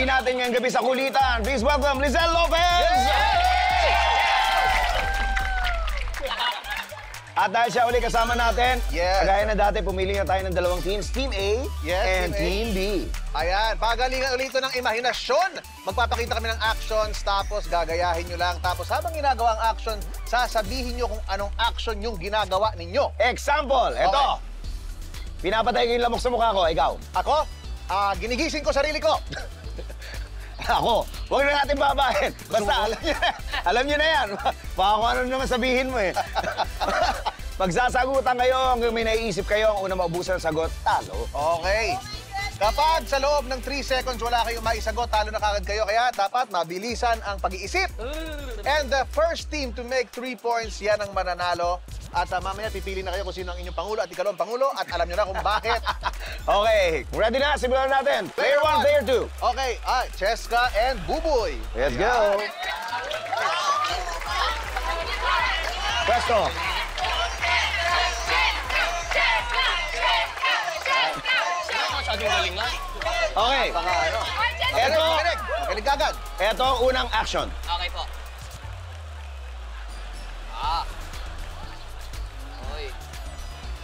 MC natin ngayong gabi sa kulitan. Please welcome Lizelle Lopez! At dahil siya uli kasama natin, kagaya na dati, pumili na tayo ng dalawang teams, Team A and Team B. Ayan, pagalingan ulit ito ng imahinasyon. Magpapakita kami ng actions, tapos gagayahin nyo lang. Tapos habang ginagawa ang action, sasabihin nyo kung anong action yung ginagawa ninyo. Example, eto. Pinapatay ko yung lamok sa mukha ko, ikaw. Ako, ginigising ko sarili ko. Ako, huwag na natin babahin. Basta alam nyo na yan. Baka kung ano naman sabihin mo eh. Pagsasagutan kayo, hanggang may naiisip kayo, ang una maubusan ng sagot, talo. Okay. Kapag sa loob ng 3 seconds wala kayong maisagot, talo na kagad kayo. Kaya dapat mabilisan ang pag-iisip. And the first team to make 3 points, yan ang mananalo. At mamaya pipili na kayo kung sino ang inyong pangulo at ikalawang pangulo. At alam nyo na kung bakit. Okay, ready na? Simulan natin. Player 1, player 2. Okay, Cheska and Buboy. Let's go. Presto. Okay. Makinig agad. Ito ang unang action. Okay po.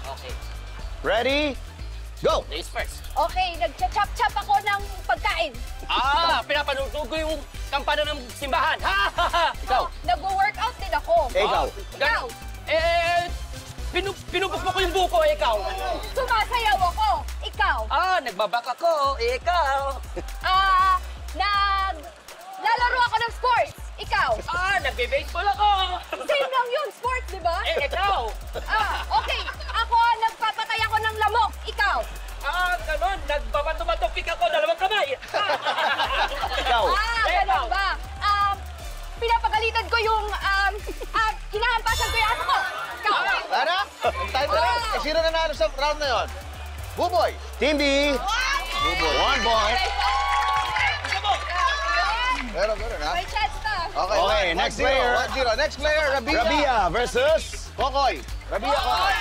Okay. Ready? Go! Ladies first. Okay, nagcha-chop-chop ako ng pagkain. Pinapanood ko yung kampana ng simbahan. Ikaw. Nag-workout din ako. Ikaw. Ikaw. Pinupukpok ko yung buko, ikaw. Sumasayaw ako. Ikaw. Nagbabak ako, ikaw. Naglalaro ako ng sports. Ikaw. Nagbe-baseball ako. Same lang yun, sports, di ba? Ikaw. Okay. Ako, nagpapatay ako ng lamok. Ikaw. Ganon. Nagbabato-batopik ako, dalawang kamay. Ikaw. Ganon ba? Pinapagalitan ko yung, hinahampasan ko yung aso ko. Ikaw. Ano? Time na lang. Sino nanalo sa round na yun? Buboy. Team B. Buboy. 1 point. Meron, ha? May chance na. Okay, next player. 1-0. Next player, Rabia. Rabia versus... Kokoy. Rabia, Kokoy.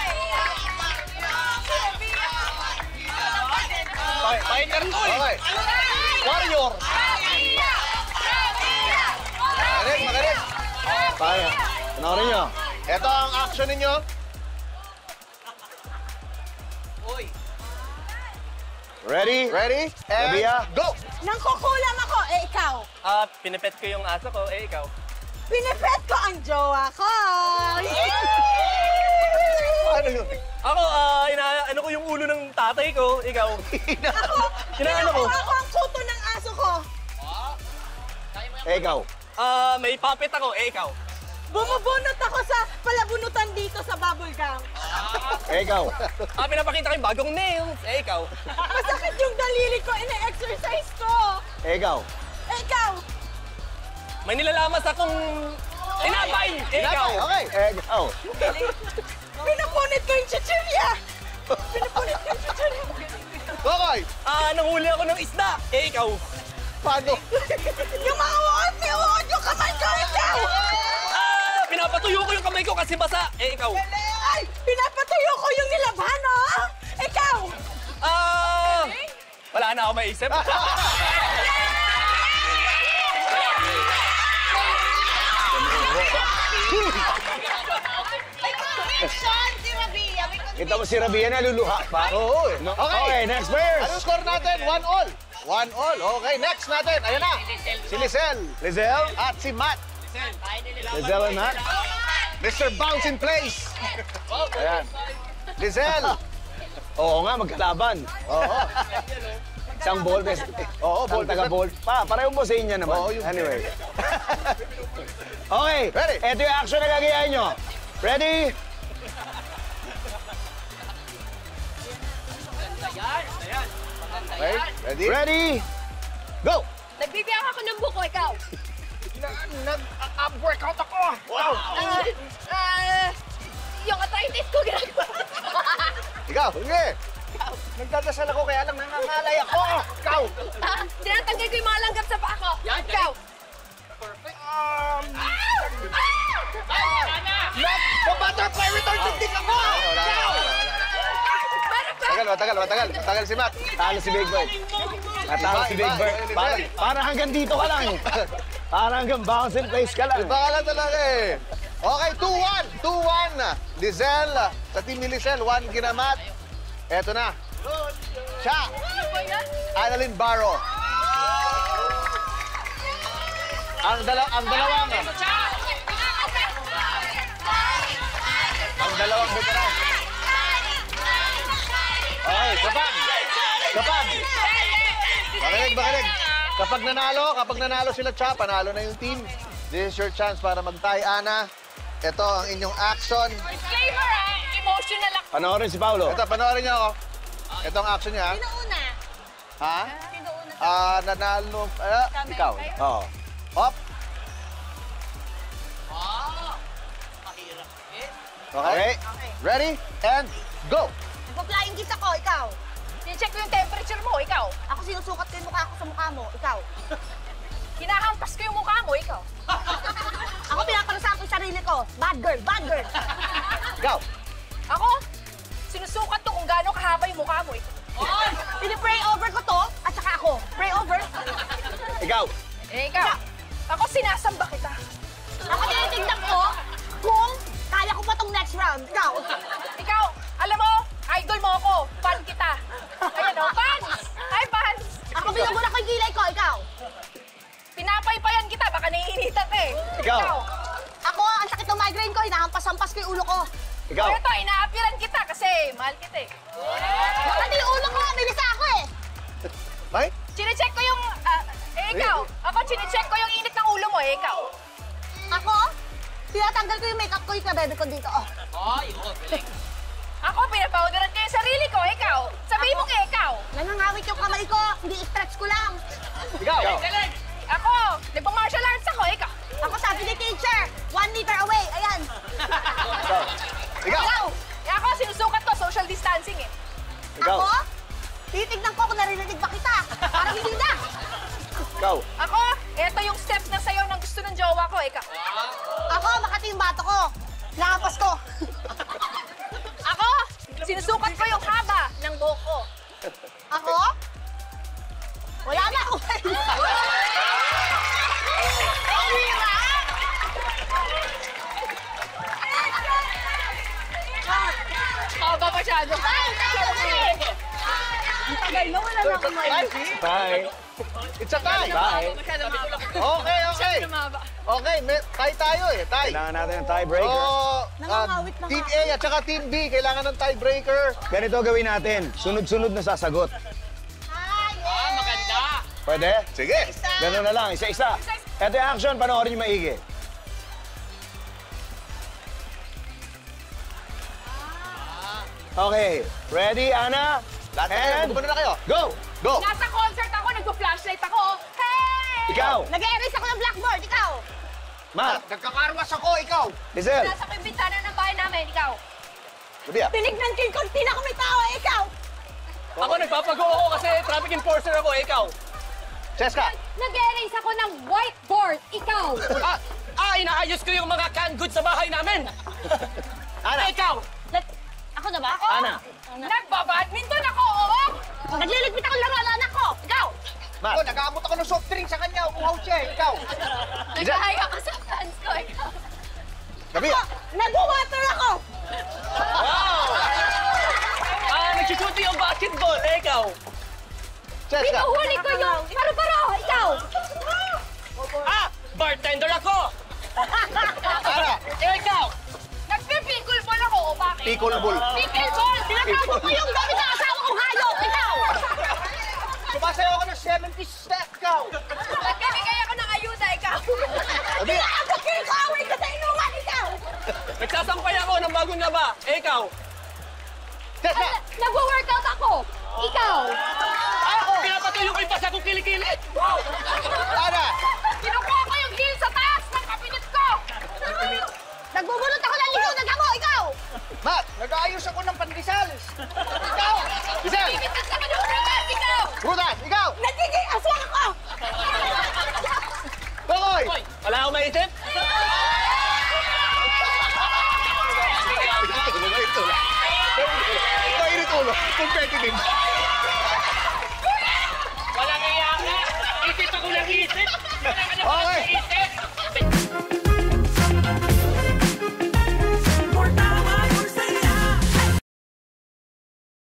Fighter ko eh. Okay. Warrior. Magaling. Kaya. Panoorin nyo. Ito ang action ninyo. Ready? Ready? And Rabia. go! Nangkukulam ako, ikaw. Pinipet ko yung aso ko, ikaw. Pinipet ko ang jowa ko. Ano yun? Ako, inaano ko yung ulo ng tatay ko, ikaw. Inaano ko? Ako ang kuto ng aso ko. Ikaw. May puppet ako, ikaw. Bumubunot ako sa palabunutan dito sa bubble gum. Ikaw. Pinapakita ko yung bagong nails, ikaw. Masakit yung daliri ko, ina-exercise ko. Ikaw. Ikaw. May nilalamas akong inabay, ikaw. Okay. Ikaw. Pinapunit ko yung chichirya. Pinapunit ko yung chichirya. Kokoy. Nanghuli ako ng isda, ikaw. Paano? Yung mga uod yung kamay ko, ikaw. Pinapatuyo ko yung kamay ko kasi basa, ikaw. Ay, pinapatuyo ko yung nilabhan, oh. Ikaw. Wala na ako maisip. Kita mo si Rabia naluluha pa? Oo eh. Okay, next player. Anong score natin? 1-all. 1-all. Okay, next natin. Ayan na. Si Lizelle. Lizelle. At si Matt. Lizelle and Matt. Mr. Bounce in Place. Ayan. Lizelle. Oo nga, magkalaban. Oo. Isang ball best. Oo, ball Isang taga-ball. Pareho mo sa inyo naman. Oo, yun. Anyway. Okay. Ready? Ito yung action na gagayahin nyo. Ready? Okay, ready? Ready? Go! Nagbibiyak ako ng buko. Ikaw. Nag-workout ako. Wow! Yung arthritis ko ginagawa. Ikaw, sige. Nagdadasal ako kaya lang nangangalay ako. Ikaw. Tinatanggal ko yung mga langgam sa paa ko. Ikaw. Nag-butterfly return technique ako! Tagal si Matt. Talo si Big Boy. Natalo si Big Bird. Parang hanggang dito ka lang. Parang hanggang bouncing place ka lang. Iba ka lang talaga eh. Okay, 2-1. 2-1. Lizelle, sa team ni Lizelle, 1 ginamat. Eto na. Siya. Annalyn Barro. Ang dalawang veteran. Okay, kapag. Bakinig. Kapag nanalo sila, Cha, panalo na yung team. This is your chance para mag-tie, Ana. Ito ang inyong action. Disclaimer emotional ako. Panoorin si Paolo. Ito, panoorin niyo ako. Ito ang action niya. Sino una? Ha? Sino una? Nanalo. Ikaw. Oo. Hop. Okay. Ready? And go. Nagpa-flying kiss ako, ikaw. Sinecheck ko yung temperature mo, ikaw. Ako sinusukat ko yung mukha ko sa mukha mo, ikaw. Hinahampas ko yung mukha mo, ikaw. Ako pinapalasan ko yung sarili ko. Bad girl, bad girl. Ikaw. Ako, sinusukat to kung gaano kahaba yung mukha mo, ikaw. Pinipray over ko to, at saka ako. Pray over. Ikaw. Ikaw. Ako, sinasamba kita. Ako tinitignan ko kung kaya ko pa tong next round. Ikaw. Ikaw, alam mo, idol mo ako. Fan kita. Ayan o, fans! Hi, fans! Ako binagura ko yung kilay ko, ikaw. Pinapaypayan kita, baka naiinitan ka eh. Ikaw. Ako, ang sakit ng migraine ko, hinahampas-hampas ko yung ulo ko. Ikaw. O ito, inaapiran kita kasi mahal kita eh. Bakit yung ulo ko? Nilisa ako eh. May? Chinecheck ko yung... ikaw. Ako, chinecheck ko yung init ng ulo mo eh, ikaw. Ako, tinatanggal ko yung makeup ko, yung kabebe ko dito. Oh. Ako, pinapawdaran ko yung sarili ko, ikaw. Sabihin mo kay ikaw. Nangangawit yung kamay ko, hindi stretch ko lang. Ikaw. Ako, nagpa-martial arts ako, ikaw. Ako sabi ni teacher, 1 meter away. Ayan. Ikaw. Ako, sinusukat ko, social distancing eh. Ikaw. Ako, titignan ko kung naririnig ba kita. Parang hindi na. Ikaw. Ako, eto yung step na sayo ng gusto ng jowa ko, ikaw. Ako, makati yung bato ko. Nakapas ko. Ako, sinusukat ko yung haba ng buhok ko. Ako, wala na ako. Haba masyado. Ang tagal na, wala na ako Bye. It's a tie. Bye. Masyado mahaba. Okay. Masyado mahaba. Okay, tie tayo eh. Tie. Kailangan natin ng tiebreaker. Nangangawit na Team nga. A at saka Team B, kailangan ng tiebreaker. Ganito gawin natin. Sunod-sunod na sasagot. Pwede? Sige. Ganun na lang, isa-isa. Ito yung action, panoorin niyo maigi. Okay, ready, Ana? And Magpano na kayo? go! Go. Nasa concert ako, nagpa-flashlight ako. Hey! Ikaw, Nag-erase ako ng blackboard, ikaw. Matt, Nagkakarwas ako, ikaw. Lizelle, Nasa ko yung bintana ng bahay namin, ikaw. Sabi ah. Tinignan ko yung kortina kung may tao, ikaw. Ako nagpapago ako kasi traffic enforcer ako, ikaw. Cheska. Nag-erase ako ng whiteboard, ikaw. Inaayos ko yung mga canned goods sa bahay namin. Ana. Ikaw. Ako na ba? Ana, Nagbabadminton ako, oo. Nagliligpit ako ng laro ng anak ko. Ikaw. Matt. Oh, nag-aamot ako ng soft drink sa kanya. Uhaw siya, ikaw. Nagahaya ka sa fans ko, ikaw. Sabi ah. Nag-water ako. Nagsushoot yung basketball, ikaw. Cheska. Pinuhuli ko yung paro-paro, ikaw. Bartender ako. Ana. Ikaw. Nagpipickleball ako, o bakit? Pickleball. Pickleball! Tinatawag ko yung gamit ng asawa kong hayop. Ikaw. Sumasayaw ako ng 70 step, ikaw. Nagbibigay ako ng ayuda, ikaw. Sabi ah. Ako kinakaway ka sa inuman, ikaw. Nagsasampay ako ng bagong laba, ikaw. Cheska. Nagwo-workout ako. Ikaw. Pinapatuloy ko yung basa kong kilikili. Ana. Kinukuha ko yung heel sa taas ng kabinet ko. Nagbubulot ako ng ligaw na gamo, ikaw. Matt. Nag-aayos ako ng pandesal. Ikaw. Lizelle. Bimitas naman yung rugas, ikaw. Rudas. Ikaw. Nagiging aswang ako. Tokoy. Wala akong maisip. Mainit ulo. Competitive. Walang Okay.